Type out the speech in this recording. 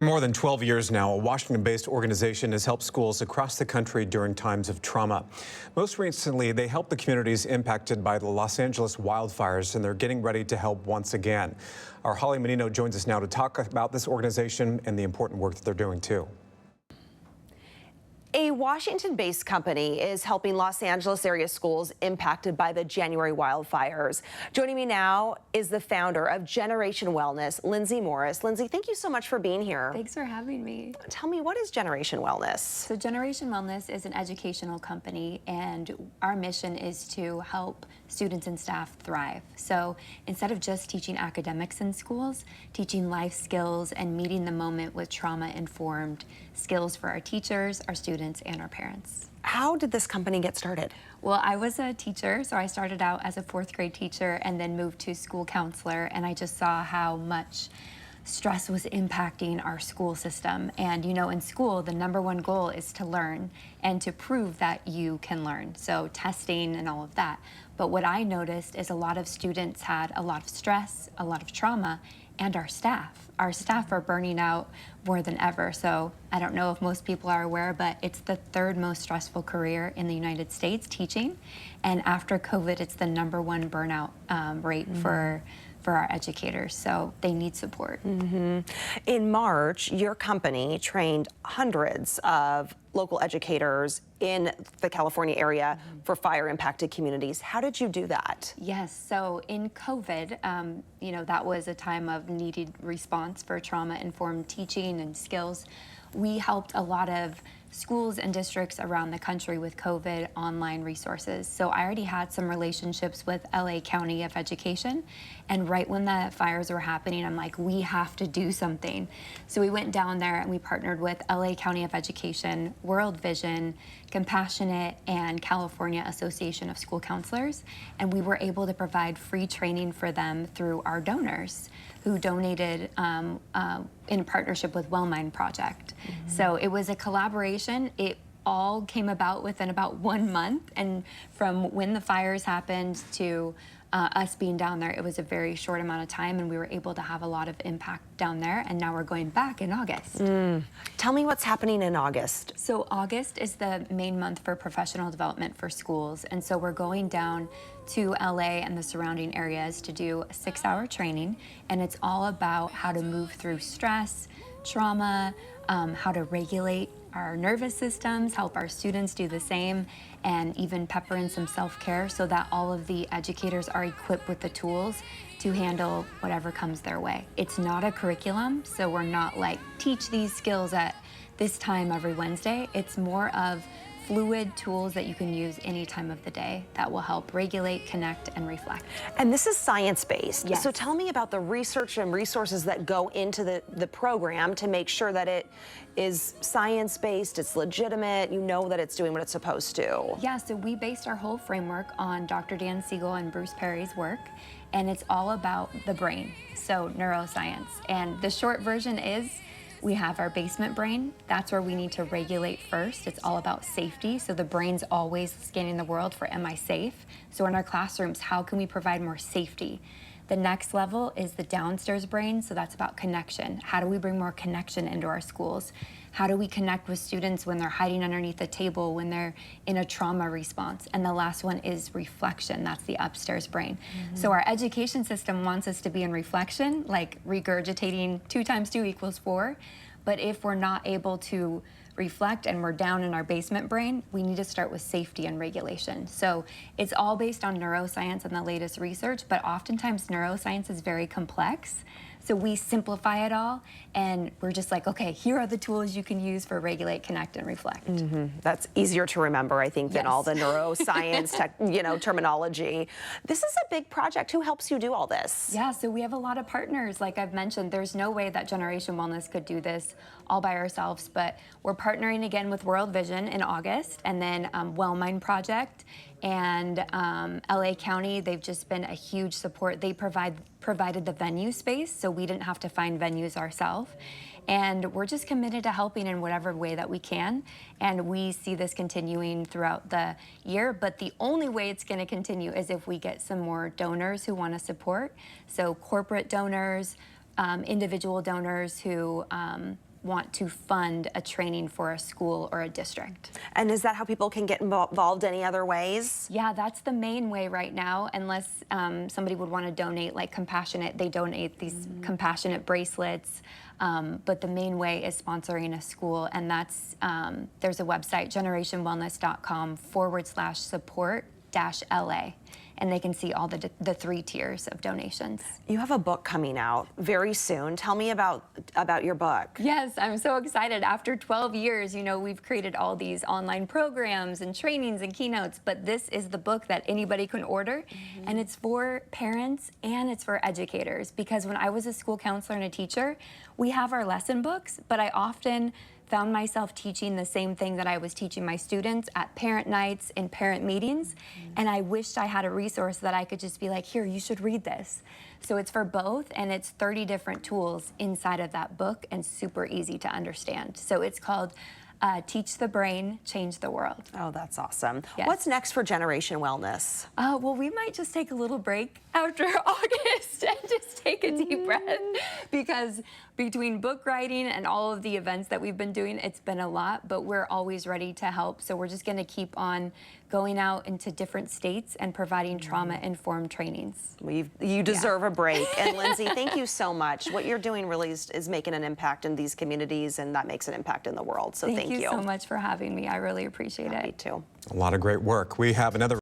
For more than 12 years now, a Washington-based organization has helped schools across the country during times of trauma. Most recently, they helped the communities impacted by the Los Angeles wildfires, and they're getting ready to help once again. Our Holly Menino joins us now to talk about this organization and the important work that they're doing, too. A Washington-based company is helping Los Angeles area schools impacted by the January wildfires. Joining me now is the founder of Generation Wellness, Lyndsay Morris. Lyndsay, thank you so much for being here. Thanks for having me. Tell me, what is Generation Wellness? So Generation Wellness is an educational company, and our mission is to help students and staff thrive. So instead of just teaching academics in schools, teaching life skills and meeting the moment with trauma-informed skills for our teachers, our students, and our parents. How did this company get started? Well, I was a teacher, so I started out as a 4th grade teacher and then moved to school counselor, and I just saw how much stress was impacting our school system. And you know, in school, the #1 goal is to learn and to prove that you can learn. So testing and all of that. But what I noticed is a lot of students had a lot of stress, a lot of trauma, and our staff. Our staff are burning out more than ever. So I don't know if most people are aware, but it's the 3rd most stressful career in the United States, teaching. And after COVID, it's the #1 burnout rate for our educators, so they need support. In March, your company trained hundreds of local educators in the California area for fire-impacted communities. How did you do that? Yes, so in COVID, you know, that was a time of needed response for trauma-informed teaching and skills. We helped a lot of schools and districts around the country with COVID online resources. So I already had some relationships with LA County of Education, and right when the fires were happening, I'm like, we have to do something. So we went down there and we partnered with LA County of Education, World Vision, Compassionate, and California Association of School Counselors, and we were able to provide free training for them through our donors who donated in partnership with Wellmind Project. So it was a collaboration. It all came about within about 1 month, and from when the fires happened to us being down there, it was a very short amount of time, and we were able to have a lot of impact down there, and now we're going back in August. Tell me what's happening in August. So August is the main month for professional development for schools, and so we're going down to LA and the surrounding areas to do a 6-hour training, and it's all about how to move through stress, trauma, how to regulate our nervous systems, help our students do the same, and even pepper in some self-care so that all of the educators are equipped with the tools to handle whatever comes their way. It's not a curriculum, so we're not like, teach these skills at this time every Wednesday. It's more of fluid tools that you can use any time of the day that will help regulate, connect, and reflect. And this is science-based. Yes. So tell me about the research and resources that go into the program to make sure that it is science-based, it's legitimate, you know that it's doing what it's supposed to. Yeah, so we based our whole framework on Dr. Dan Siegel and Bruce Perry's work, and it's all about the brain, so neuroscience. And the short version is, we have our basement brain. That's where we need to regulate first. It's all about safety. So the brain's always scanning the world for, am I safe? So in our classrooms, how can we provide more safety? The next level is the downstairs brain. So that's about connection. How do we bring more connection into our schools? How do we connect with students when they're hiding underneath a table, when they're in a trauma response? And the last one is reflection. That's the upstairs brain. So our education system wants us to be in reflection, like regurgitating 2 × 2 = 4. But if we're not able to reflect and we're down in our basement brain, we need to start with safety and regulation. So it's all based on neuroscience and the latest research, but oftentimes neuroscience is very complex. So we simplify it all, and we're just like, okay, here are the tools you can use for regulate, connect, and reflect. That's easier to remember, I think, than Yes. all the neuroscience terminology. This is a big project. Who helps you do all this? Yeah, so we have a lot of partners. Like I've mentioned, there's no way that Generation Wellness could do this all by ourselves, but we're partnering again with World Vision in August, and then Wellmind Project and LA County. They've just been a huge support. They provided the venue space, so we didn't have to find venues ourselves. And we're just committed to helping in whatever way that we can. And we see this continuing throughout the year, but the only way it's gonna continue is if we get some more donors who wanna support. So corporate donors, individual donors who want to fund a training for a school or a district. And is that how people can get involved any other ways? Yeah, that's the main way right now, unless somebody would want to donate, like Compassionate. They donate these Compassionate bracelets, but the main way is sponsoring a school, and that's, there's a website, generationwellness.com/support-LA, and they can see all the 3 tiers of donations. You have a book coming out very soon. Tell me about your book. Yes, I'm so excited. After 12 years, you know, we've created all these online programs and trainings and keynotes, but this is the book that anybody can order, and it's for parents and it's for educators, because when I was a school counselor and a teacher, we have our lesson books, but I often found myself teaching the same thing that I was teaching my students at parent nights and parent meetings, and I wished I had a resource that I could just be like, here, you should read this. So it's for both, and it's 30 different tools inside of that book and super easy to understand. So it's called Teach the Brain, Change the World. Oh, that's awesome. Yes. What's next for Generation Wellness? Well, we might just take a little break after August and just take a deep breath, because between book writing and all of the events that we've been doing, it's been a lot, but we're always ready to help. So we're just going to keep on going out into different states and providing trauma-informed trainings. You deserve a break. And Lyndsay, thank you so much. What you're doing really is making an impact in these communities, and that makes an impact in the world. So thank you so much for having me. I really appreciate it. Me too. A lot of great work. We have another